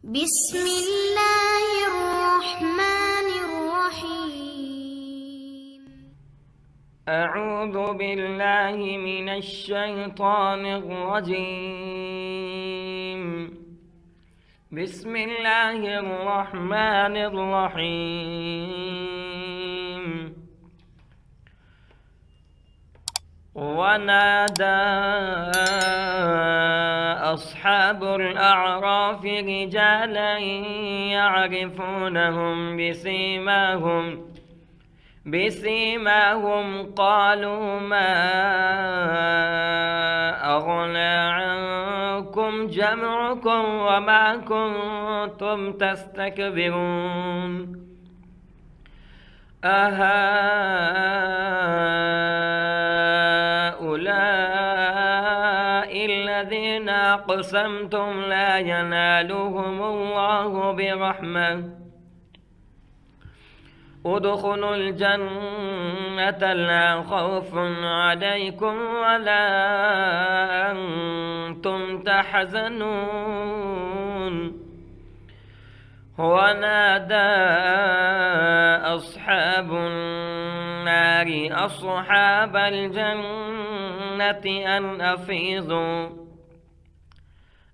بسم الله الرحمن الرحيم. أعوذ بالله من الشيطان الرجيم. بسم الله الرحمن الرحيم. ونادى أصحاب الأعراف رجالا يعرفونهم بسيماهم قالوا ما أغنى عنكم جمعكم وما كنتم تستكبرون أهؤلاء الذين أقسمتم لا ينالهم الله برحمة ادخلوا الجنة لا خوف عليكم ولا أنتم تحزنون ونادى أصحاب النار أصحاب الجنة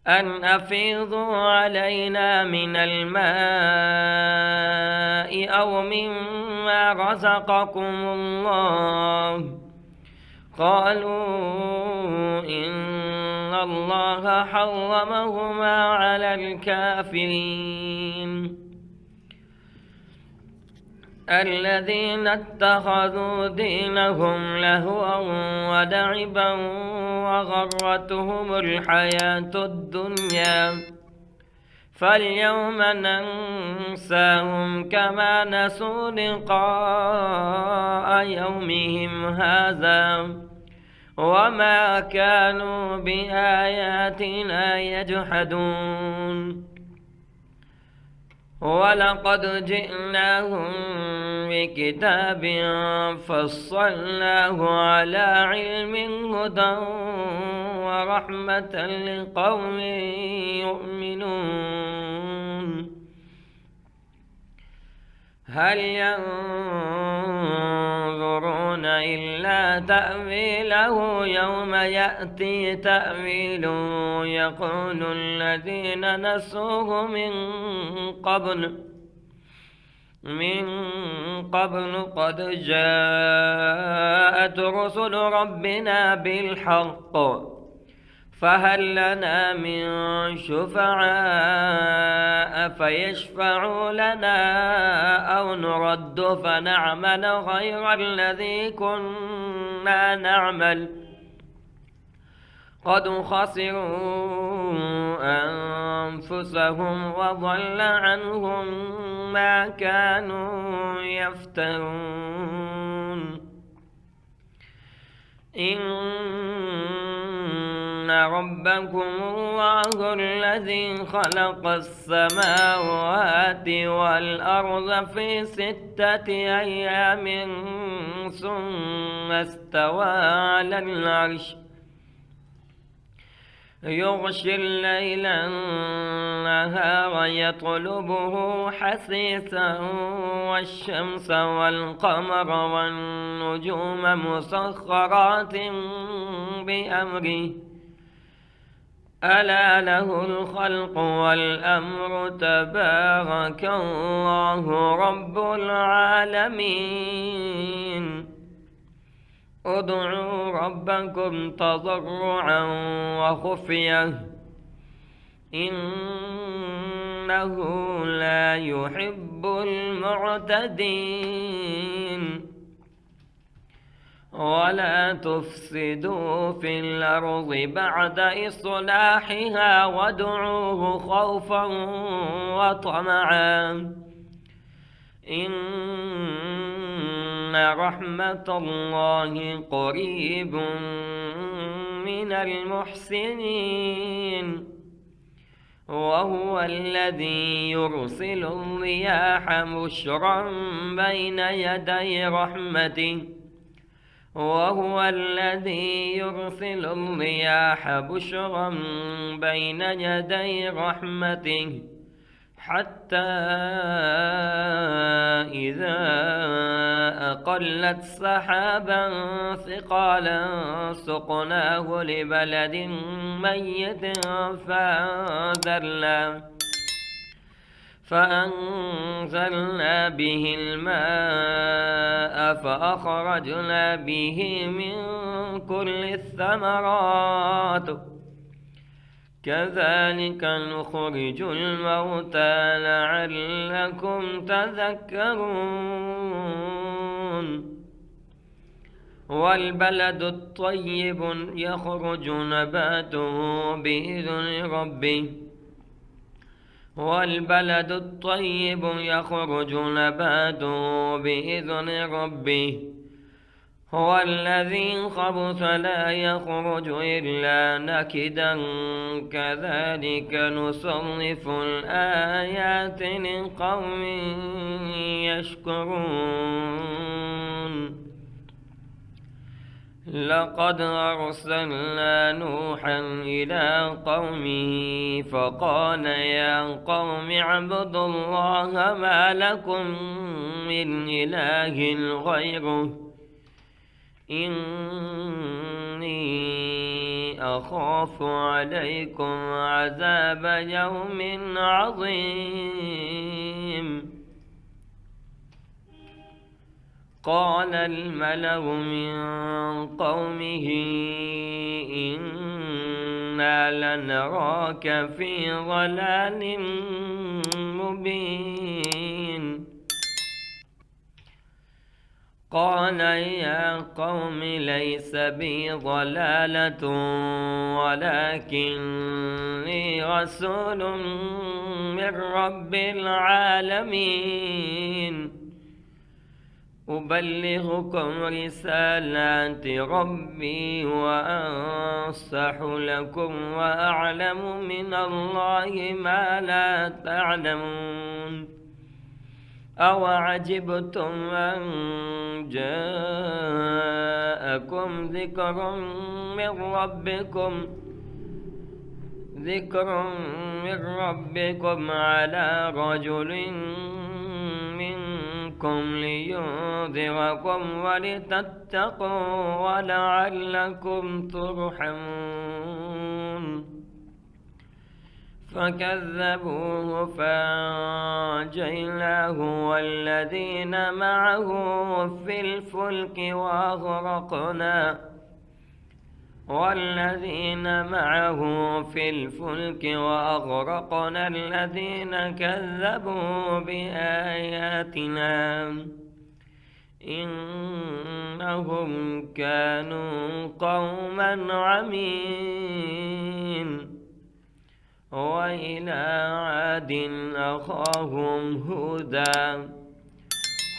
أن أفيضوا علينا من الماء أو مما رزقكم الله قالوا إن الله حرمهما على الكافرين الذين اتخذوا دينهم لهوا ولعبا وغرتهم الحياة الدنيا فاليوم ننساهم كما نسوا لقاء يومهم هذا وما كانوا بآياتنا يجحدون ولقد جئناهم بكتاب فصلناه على علم هدى ورحمة لقوم يؤمنون هل ينظرون إلا تأويله يوم يأتي تأويله يقول الذين نسوه من قبل قد جاءت رسل ربنا بالحق فهل لنا من شفعاء فيشفعوا لنا أو نرد فنعمل غير الذي كنا نعمل قد خسروا أنفسهم وضل عنهم ما كانوا يفترون إن ربكم الله الذي خلق السماوات والأرض في 6 أيام ثم استوى على العرش يغشي الليل النهار يطلبه حثيثا والشمس والقمر والنجوم مسخرات بأمره ألا له الخلق والأمر تبارك الله رب العالمين ادعوا ربكم تضرعا وخفية إنه لا يحب المعتدين ولا تفسدوا في الأرض بعد إصلاحها وادعوه خوفا وطمعا إن رحمة الله قريب من المحسنين وهو الذي يرسل الرياح بشرا بين يدي رحمته وهو الذي يرسل الرياح بشرا بين يدي رحمته حتى إذا أقلت سحابا ثقالا سقناه لبلد ميت فأنزلنا به الماء فأخرجنا به من كل الثمرات كذلك نخرج الموتى لعلكم تذكرون والبلد الطيب يخرج نباته بإذن ربه والذي خبث لا يخرج إلا نكدا كذلك نصرف الآيات لقوم يشكرون لقد أرسلنا نوحا إلى قومه فقال يا قوم اعبدوا الله ما لكم من إله غيره إني أخاف عليكم عذاب يوم عظيم قال الملأ من قومه إنا لنراك في ضلال مبين قال يا قوم ليس بي ضلالة ولكني رسول من رب العالمين أبلغكم رسالات ربي وأنصح لكم وأعلم من الله ما لا تعلمون أوعجبتم أن جاءكم ذكر من ربكم على رجل منكم لينذركم ولتتقوا ولعلكم ترحمون فكذبوه فأنجيناه والذين معه في الفلك وأغرقنا الذين كذبوا بآياتنا إنهم كانوا قوما عمين وإلى عاد أخاهم هودا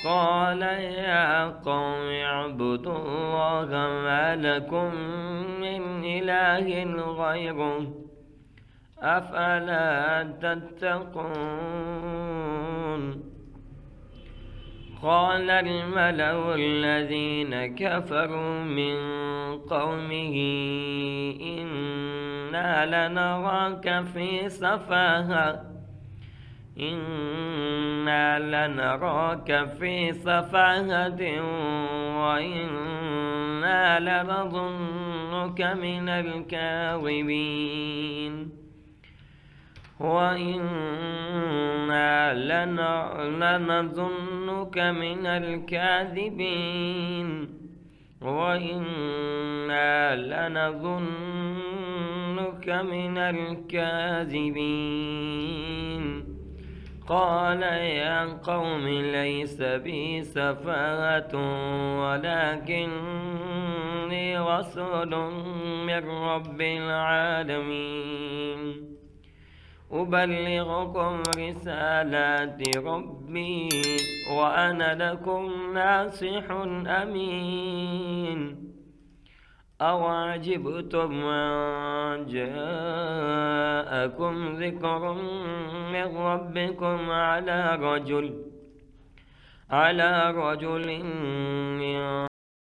قال يا قوم اعبدوا الله ما لكم من إله غيره أفلا تتقون قال الملأ الذين كفروا من قومه إنا لنراك في سفاهة وإنا لنظنك من الكاذبين قال يا قوم ليس بي سفاهة ولكني رسول من رب العالمين أبلغكم رسالات ربي وأنا لكم ناصح أمين أوعجبتم أن جاءكم ذكر من ربكم على رجل